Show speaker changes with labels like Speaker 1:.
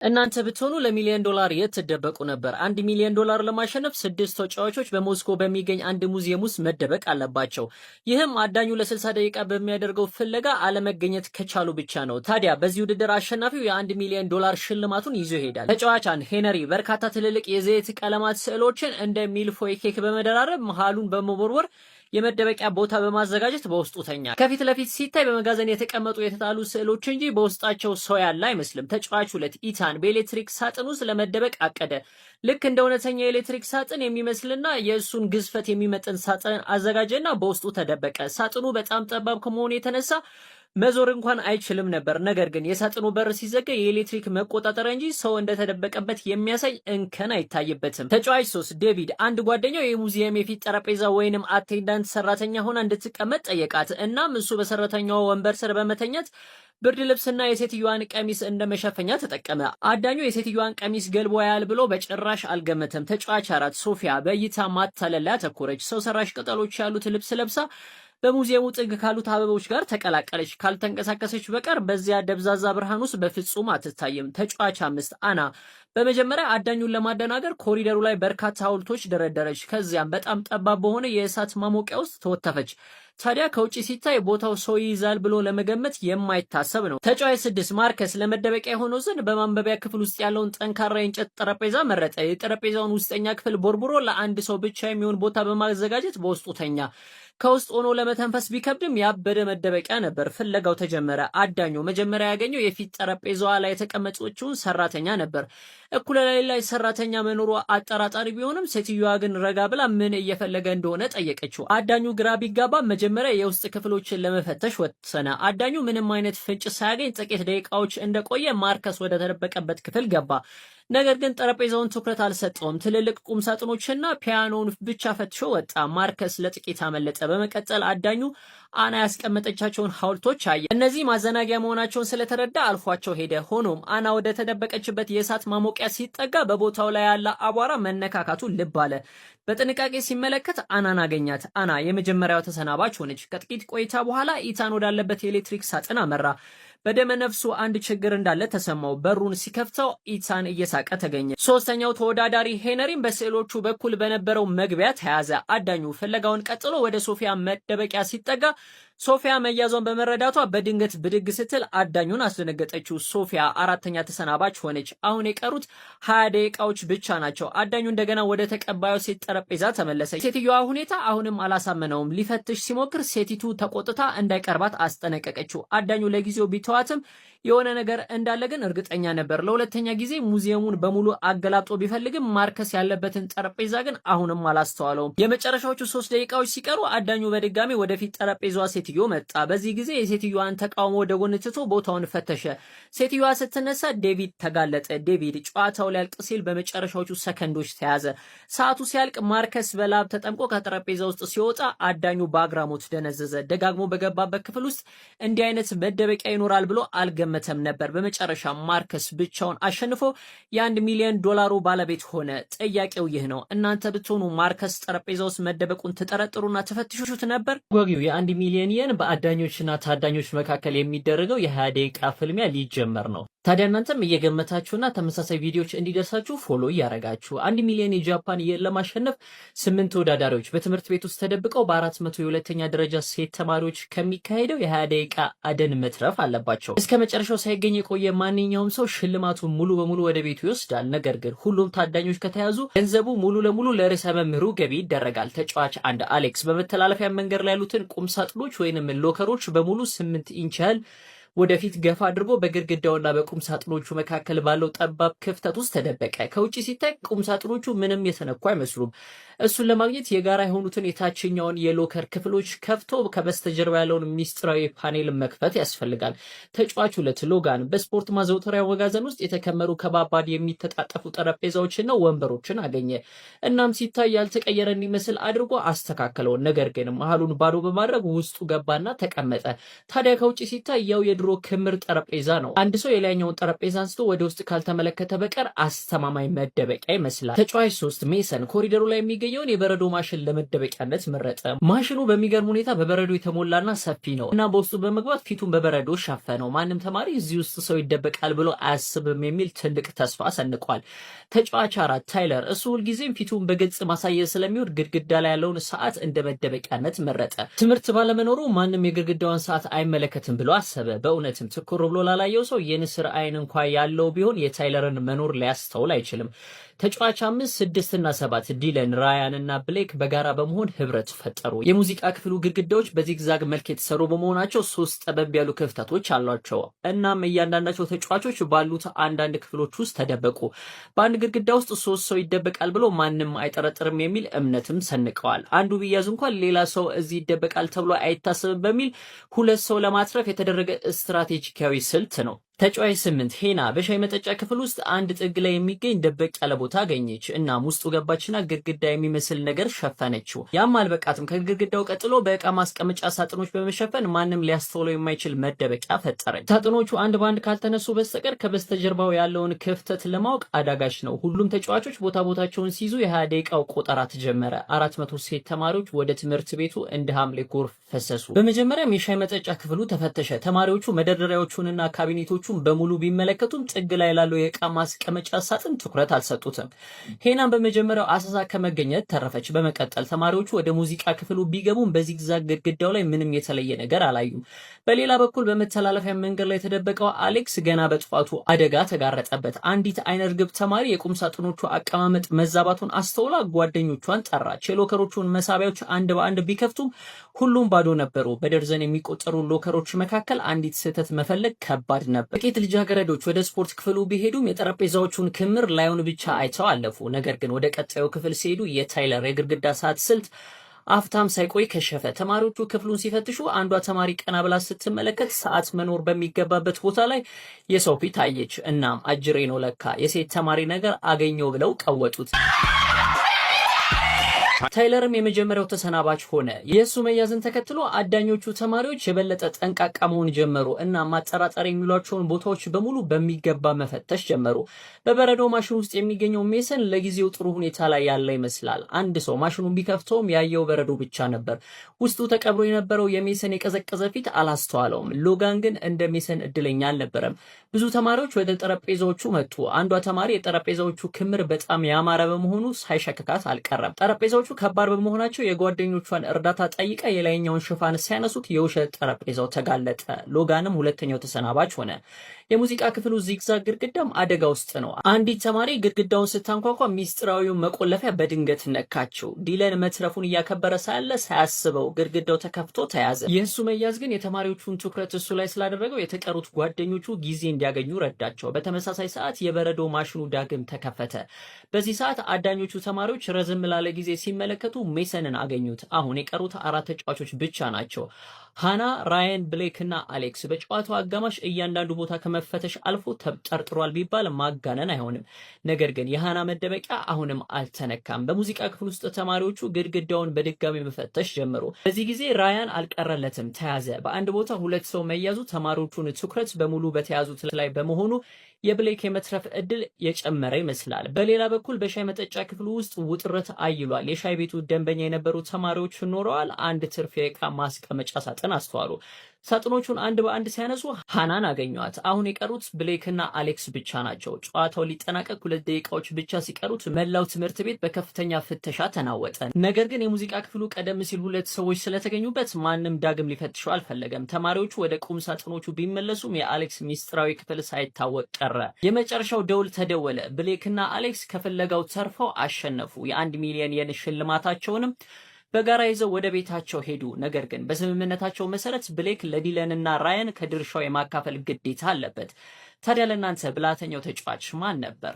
Speaker 1: እናንተ ብትሆኑ ለሚሊዮን ዶላር የት ትደበቁ ነበር? $1 ሚሊዮን ለማሸነፍ 6 ተጫዋቾች በሞስኮ በሚገኝ አንድ ሙዚየም ውስጥ መደበቅ አለባቸው። ይህም አዳኙ ለ60 ደቂቃ በሚያደርገው ፍለጋ አለመገኘት ከቻሉ ብቻ ነው። ታዲያ በዚህ ውድድር አሸናፊው የ$1 ሚሊዮን ሽልማቱን ይዞ ይሄዳል። ተጫዋቻን ሄነሪ በርካታ ትልልቅ የዘይት ቀለማት ስዕሎችን እንደ ሚልፎይ ኬክ በመደራረብ መሃሉን በመቦርቦር የመደበቂያ ቦታ በማዘጋጀት በውስጡ ተኛ። ከፊት ለፊት ሲታይ በመጋዘን የተቀመጡ የተጣሉ ስዕሎች እንጂ በውስጣቸው ሰው ያለ አይመስልም። ተጫዋች 2 ኢታን በኤሌክትሪክ ሳጥን ውስጥ ለመደበቅ አቀደ። ልክ እንደ እውነተኛ የኤሌክትሪክ ሳጥን የሚመስልና የእሱን ግዝፈት የሚመጥን ሳጥን አዘጋጀና በውስጡ ተደበቀ። ሳጥኑ በጣም ጠባብ ከመሆኑ የተነሳ መዞር እንኳን አይችልም ነበር። ነገር ግን የሳጥኑ በር ሲዘጋ የኤሌክትሪክ መቆጣጠሪያ እንጂ ሰው እንደተደበቀበት የሚያሳይ እንከን አይታይበትም። ተጫዋች 3 ዴቪድ አንድ ጓደኛው የሙዚየም የፊት ጠረጴዛ ወይንም አቴንዳንት ሰራተኛ ሆና እንድትቀመጥ ጠየቃት። እናም እሱ በሰራተኛው ወንበር ስር በመተኛት ብርድ ልብስና የሴትዮዋን ቀሚስ እንደመሸፈኛ ተጠቀመ። አዳኙ የሴትዮዋን ቀሚስ ገልቦ ያያል ብሎ በጭራሽ አልገመተም። ተጫዋች 4 ሶፊያ በእይታ ማታለል ላይ አተኮረች። ሰው ሰራሽ ቅጠሎች ያሉት ልብስ ለብሳ በሙዚየሙ ጥግ ካሉት አበቦች ጋር ተቀላቀለች። ካልተንቀሳቀሰች በቀር በዚያ ደብዛዛ ብርሃን ውስጥ በፍጹም አትታይም። ተጫዋች 5 አና በመጀመሪያ አዳኙን ለማደናገር ኮሪደሩ ላይ በርካታ ሐውልቶች ደረደረች። ከዚያም በጣም ጠባብ በሆነ የእሳት ማሞቂያ ውስጥ ተወተፈች። ታዲያ ከውጪ ሲታይ ቦታው ሰው ይይዛል ብሎ ለመገመት የማይታሰብ ነው። ተጫዋች 6 ማርከስ ለመደበቂያ የሆነው ዘንድ በማንበቢያ ክፍል ውስጥ ያለውን ጠንካራ የእንጨት ጠረጴዛ መረጠ። የጠረጴዛውን ውስጠኛ ክፍል ቦርቡሮ ለአንድ ሰው ብቻ የሚሆን ቦታ በማዘጋጀት በውስጡ ተኛ። ከውስጥ ሆኖ ለመተንፈስ ቢከብድም ያበደ መደበቂያ ነበር። ፍለጋው ተጀመረ። አዳኙ መጀመሪያ ያገኘው የፊት ጠረጴዛዋ ላይ የተቀመጠችውን ሰራተኛ ነበር። እኩለ ሌሊት ላይ ሰራተኛ መኖሩ አጠራጣሪ ቢሆንም ሴትዮዋ ግን ረጋ ብላ ምን እየፈለገ እንደሆነ ጠየቀችው። አዳኙ ግራ ቢጋባ መጀመሪያ የውስጥ ክፍሎችን ለመፈተሽ ወሰነ። አዳኙ ምንም አይነት ፍንጭ ሳያገኝ ጥቂት ደቂቃዎች እንደቆየ ማርከስ ወደ ተደበቀበት ክፍል ገባ። ነገር ግን ጠረጴዛውን ትኩረት አልሰጠውም። ትልልቅ ቁም ሳጥኖችና ፒያኖውን ብቻ ፈትሾ ወጣ። ማርከስ ለጥቂት አመለጠ። በመቀጠል አዳኙ አና ያስቀመጠቻቸውን ሐውልቶች አየ። እነዚህ ማዘናጊያ መሆናቸውን ስለተረዳ አልፏቸው ሄደ። ሆኖም አና ወደ ተደበቀችበት የእሳት ማሞቂያ ሲጠጋ በቦታው ላይ ያለ አቧራ መነካካቱ ልብ አለ። በጥንቃቄ ሲመለከት አናን አገኛት። አና የመጀመሪያው ተሰናባች ሆነች። ከጥቂት ቆይታ በኋላ ኢታን ወዳለበት የኤሌክትሪክ ሳጥን አመራ። በደመ ነፍሱ አንድ ችግር እንዳለ ተሰማው። በሩን ሲከፍተው ኢታን እየሳቀ ተገኘ። ሶስተኛው ተወዳዳሪ ሄነሪም በስዕሎቹ በኩል በነበረው መግቢያ ተያዘ። አዳኙ ፍለጋውን ቀጥሎ ወደ ሶፊያ መደበቂያ ሲጠጋ ሶፊያ መያዟን በመረዳቷ በድንገት ብድግ ስትል አዳኙን አስደነገጠችው። ሶፊያ አራተኛ ተሰናባች ሆነች። አሁን የቀሩት 20 ደቂቃዎች ብቻ ናቸው። አዳኙ እንደገና ወደ ተቀባዩ ሴት ጠረጴዛ ተመለሰ። ሴትዮዋ ሁኔታ አሁንም አላሳመነውም። ሊፈትሽ ሲሞክር ሴቲቱ ተቆጥታ እንዳይቀርባት አስጠነቀቀችው። አዳኙ ለጊዜው ቢተዋትም የሆነ ነገር እንዳለ ግን እርግጠኛ ነበር። ለሁለተኛ ጊዜ ሙዚየሙን በሙሉ አገላብጦ ቢፈልግም ማርከስ ያለበትን ጠረጴዛ ግን አሁንም አላስተዋለውም። የመጨረሻዎቹ 3 ደቂቃዎች ሲቀሩ አዳኙ በድጋሚ ወደፊት ጠረጴዛዋ ሴትዮ መጣ። በዚህ ጊዜ የሴትዮዋን ተቃውሞ ወደ ጎን ትቶ ቦታውን ፈተሸ። ሴትዮዋ ስትነሳ ዴቪድ ተጋለጠ። ዴቪድ ጨዋታው ሊያልቅ ሲል በመጨረሻዎቹ ሰከንዶች ተያዘ። ሰዓቱ ሲያልቅ ማርከስ በላብ ተጠምቆ ከጠረጴዛ ውስጥ ሲወጣ አዳኙ በአግራሞት ደነዘዘ። ደጋግሞ በገባበት ክፍል ውስጥ እንዲህ አይነት መደበቂያ ይኖራል ብሎ አልገመተም ነበር። በመጨረሻ ማርከስ ብቻውን አሸንፎ የ$1 ሚሊዮን ባለቤት ሆነ። ጥያቄው ይህ ነው፣ እናንተ ብትሆኑ ማርከስ ጠረጴዛ ውስጥ መደበቁን ትጠረጥሩና ትፈትሹት ነበር? ጓጊው የ$1 ሚሊዮን በአዳኞችና ታዳኞች መካከል የሚደረገው የ20 ደቂቃ ፍልሚያ ሊጀመር ነው። ታዲያ እናንተም እየገመታችሁና ተመሳሳይ ቪዲዮዎች እንዲደርሳችሁ ፎሎ እያረጋችሁ 1 ሚሊዮን የጃፓን የን ለማሸነፍ 8 ተወዳዳሪዎች በትምህርት ቤት ውስጥ ተደብቀው በ400 የሁለተኛ ደረጃ ሴት ተማሪዎች ከሚካሄደው የ20 ደቂቃ አደን መትረፍ አለባቸው። እስከ መጨረሻው ሳይገኝ የቆየ ማንኛውም ሰው ሽልማቱን ሙሉ በሙሉ ወደ ቤቱ ይወስዳል። ነገር ግን ሁሉም ታዳኞች ከተያዙ ገንዘቡ ሙሉ ለሙሉ ለርዕሰ መምህሩ ገቢ ይደረጋል። ተጫዋች 1 አሌክስ በመተላለፊያ መንገድ ላይ ያሉትን ቁም ሳጥኖች ወይንም ሎከሮች በሙሉ 8 ኢንች ያህል ወደፊት ገፋ አድርጎ በግድግዳውና በቁም ሳጥኖቹ መካከል ባለው ጠባብ ክፍተት ውስጥ ተደበቀ። ከውጪ ሲታይ ቁም ሳጥኖቹ ምንም የተነኩ አይመስሉም። እሱን ለማግኘት የጋራ የሆኑትን የታችኛውን የሎከር ክፍሎች ከፍቶ ከበስተጀርባ ያለውን ሚስጥራዊ ፓኔል መክፈት ያስፈልጋል። ተጫዋች 2 ሎጋን በስፖርት ማዘውተሪያ መጋዘን ውስጥ የተከመሩ ከባባድ የሚተጣጠፉ ጠረጴዛዎችና ወንበሮችን አገኘ። እናም ሲታይ ያልተቀየረ እንዲመስል አድርጎ አስተካከለው። ነገር ግን መሃሉን ባዶ በማድረግ ውስጡ ገባና ተቀመጠ። ታዲያ ከውጪ ሲታይ ያው የድሮ ክምር ጠረጴዛ ነው። አንድ ሰው የላይኛውን ጠረጴዛ አንስቶ ወደ ውስጥ ካልተመለከተ በቀር አስተማማኝ መደበቂያ ይመስላል። ተጫዋች 3 ሜሰን ኮሪደሩ ላይ የሚገኘውን የበረዶ ማሽን ለመደበቂያነት መረጠ። ማሽኑ በሚገርም ሁኔታ በበረዶ የተሞላና ሰፊ ነው እና በውስጡ በመግባት ፊቱን በበረዶ ሸፈነው። ማንም ተማሪ እዚህ ውስጥ ሰው ይደበቃል ብሎ አያስብም የሚል ትልቅ ተስፋ ሰንቋል። ተጫዋች 4 ታይለር እሱ ሁልጊዜም ፊቱን በግልጽ ማሳየት ስለሚወድ ግድግዳ ላይ ያለውን ሰዓት እንደ መደበቂያነት መረጠ። ትምህርት ባለመኖሩ ማንም የግድግዳውን ሰዓት አይመለከትም ብሎ አሰበ። በእውነትም ትኩር ብሎ ላላየው ሰው የንስር አይን እንኳን ያለው ቢሆን የታይለርን መኖር ሊያስተውል አይችልም። ተጫዋች 5 6 እና 7 ዲለን ራያን እና ብሌክ በጋራ በመሆን ህብረት ፈጠሩ። የሙዚቃ ክፍሉ ግድግዳዎች በዚግዛግ መልክ የተሰሩ በመሆናቸው 3 ጠበብ ያሉ ክፍተቶች አሏቸው። እናም እያንዳንዳቸው ተጫዋቾች ባሉት አንዳንድ ክፍሎች ውስጥ ተደበቁ። በአንድ ግድግዳ ውስጥ 3 ሰው ይደበቃል ብሎ ማንም አይጠረጥርም የሚል እምነትም ሰንቀዋል። አንዱ ቢያዝ እንኳን ሌላ ሰው እዚህ ይደበቃል ተብሎ አይታሰብም በሚል 2 ሰው ለማትረፍ የተደረገ ስትራቴጂካዊ ስልት ነው። ተጫዋች 8 ሄና በሻይ መጠጫ ክፍል ውስጥ አንድ ጥግ ላይ የሚገኝ ደበቅ ያለ ቦታ አገኘች። እናም ውስጡ ገባችና ግድግዳ የሚመስል ነገር ሸፈነችው። ያም አልበቃትም። ከግድግዳው ቀጥሎ በእቃ ማስቀመጫ ሳጥኖች በመሸፈን ማንም ሊያስተውለው የማይችል መደበቂያ ፈጠረች። ሳጥኖቹ አንድ ባንድ ካልተነሱ በስተቀር ከበስተጀርባው ያለውን ክፍተት ለማወቅ አዳጋች ነው። ሁሉም ተጫዋቾች ቦታቸውን ሲይዙ የ20 ደቂቃው ቆጠራ ተጀመረ። 400 ሴት ተማሪዎች ወደ ትምህርት ቤቱ እንደ ሐምሌ ጎርፍ ፈሰሱ። በመጀመሪያም የሻይ መጠጫ ክፍሉ ተፈተሸ። ተማሪዎቹ መደርደሪያዎቹንና ካቢኔቶቹ በሙሉ ቢመለከቱም ጥግ ላይ ያለው የእቃ ማስቀመጫ ሳጥን ትኩረት አልሰጡትም። ሄናን በመጀመሪያው አሰሳ ከመገኘት ተረፈች። በመቀጠል ተማሪዎቹ ወደ ሙዚቃ ክፍሉ ቢገቡም በዚግዛግ ግድግዳው ላይ ምንም የተለየ ነገር አላዩም። በሌላ በኩል በመተላለፊያ መንገድ ላይ የተደበቀው አሌክስ ገና በጥፋቱ አደጋ ተጋረጠበት። አንዲት አይነ ርግብ ተማሪ የቁም ሳጥኖቹ አቀማመጥ መዛባቱን አስተውላ ጓደኞቿን ጠራች። የሎከሮቹን መሳቢያዎች አንድ በአንድ ቢከፍቱም ሁሉም ባዶ ነበሩ። በደርዘን የሚቆጠሩ ሎከሮች መካከል አንዲት ስህተት መፈለግ ከባድ ነበር። ጥቂት ልጃገረዶች ወደ ስፖርት ክፍሉ ቢሄዱም የጠረጴዛዎቹን ክምር ላዩን ብቻ አይተው አለፉ። ነገር ግን ወደ ቀጣዩ ክፍል ሲሄዱ የታይለር የግድግዳ ሰዓት ስልት አፍታም ሳይቆይ ከሸፈ። ተማሪዎቹ ክፍሉን ሲፈትሹ አንዷ ተማሪ ቀና ብላ ስትመለከት ሰዓት መኖር በሚገባበት ቦታ ላይ የሰው ፊት አየች። እናም አጅሬ ነው ለካ የሴት ተማሪ ነገር አገኘው ብለው ቀወጡት። ታይለርም የመጀመሪያው ተሰናባች ሆነ። የእሱ መያዝን ተከትሎ አዳኞቹ ተማሪዎች የበለጠ ጠንቃቃ መሆን ጀመሩ እና ማጠራጠር የሚሏቸውን ቦታዎች በሙሉ በሚገባ መፈተሽ ጀመሩ። በበረዶ ማሽን ውስጥ የሚገኘው ሜሰን ለጊዜው ጥሩ ሁኔታ ላይ ያለ ይመስላል። አንድ ሰው ማሽኑን ቢከፍተውም ያየው በረዶ ብቻ ነበር። ውስጡ ተቀብሮ የነበረው የሜሰን የቀዘቀዘ ፊት አላስተዋለውም። ሎጋን ግን እንደ ሜሰን እድለኛ አልነበረም። ብዙ ተማሪዎች ወደ ጠረጴዛዎቹ መጡ። አንዷ ተማሪ የጠረጴዛዎቹ ክምር በጣም ያማረ በመሆኑ ሳይሸክካት አልቀረም። ጠረጴዛዎቹ ከባድ በመሆናቸው የጓደኞቿን እርዳታ ጠይቃ የላይኛውን ሽፋን ሲያነሱት የውሸት ጠረጴዛው ተጋለጠ። ሎጋንም ሁለተኛው ተሰናባች ሆነ። የሙዚቃ ክፍሉ ዚግዛግ ግድግዳም አደጋ ውስጥ ነው። አንዲት ተማሪ ግድግዳውን ስታንኳኳ ሚስጥራዊውን መቆለፊያ በድንገት ነካችው። ዲለን መትረፉን እያከበረ ሳለ ሳያስበው ግድግዳው ተከፍቶ ተያዘ። የእሱ መያዝ ግን የተማሪዎቹን ትኩረት እሱ ላይ ስላደረገው የተቀሩት ጓደኞቹ ጊዜ እንዲያገኙ ረዳቸው። በተመሳሳይ ሰዓት የበረዶ ማሽኑ ዳግም ተከፈተ። በዚህ ሰዓት አዳኞቹ ተማሪዎች ረዘም ላለ ጊዜ ሲመለከቱ ሜሰንን አገኙት። አሁን የቀሩት 4 ተጫዋቾች ብቻ ናቸው። ሃና፣ ራያን፣ ብሌክ እና አሌክስ። በጨዋታው አጋማሽ እያንዳንዱ ቦታ ከመፈተሽ አልፎ ተጠርጥሯል ቢባል ማጋነን አይሆንም። ነገር ግን የሃና መደበቂያ አሁንም አልተነካም። በሙዚቃ ክፍል ውስጥ ተማሪዎቹ ግድግዳውን በድጋሚ መፈተሽ ጀመሩ። በዚህ ጊዜ ራያን አልቀረለትም፣ ተያዘ። በአንድ ቦታ 2 ሰው መያዙ ተማሪዎቹን ትኩረት በሙሉ በተያዙት ላይ በመሆኑ የብሌክ የመትረፍ እድል የጨመረ ይመስላል። በሌላ በኩል በሻይ መጠጫ ክፍሉ ውስጥ ውጥረት አይሏል። የሻይ ቤቱ ደንበኛ የነበሩ ተማሪዎች ኖረዋል። አንድ ትርፍ የዕቃ ማስቀመጫ ሳጥን አስተዋሉ። ሳጥኖቹን አንድ በአንድ ሲያነሱ ሃናን አገኟት። አሁን የቀሩት ብሌክና አሌክስ ብቻ ናቸው። ጨዋታው ሊጠናቀቅ 2 ደቂቃዎች ብቻ ሲቀሩት መላው ትምህርት ቤት በከፍተኛ ፍተሻ ተናወጠ። ነገር ግን የሙዚቃ ክፍሉ ቀደም ሲል 2 ሰዎች ስለተገኙበት ማንም ዳግም ሊፈትሸው አልፈለገም። ተማሪዎቹ ወደ ቁም ሳጥኖቹ ቢመለሱም የአሌክስ ሚስጥራዊ ክፍል ሳይታወቅ ቀረ። የመጨረሻው ደውል ተደወለ። ብሌክና አሌክስ ከፍለጋው ተርፈው አሸነፉ። የ1 ሚሊዮን የን ሽልማታቸውንም በጋራ ይዘው ወደ ቤታቸው ሄዱ። ነገር ግን በስምምነታቸው መሰረት ብሌክ ለዲለን እና ራያን ከድርሻው የማካፈል ግዴታ አለበት። ታዲያ ለእናንተ ብልሃተኛው ተጫዋች ማን ነበር?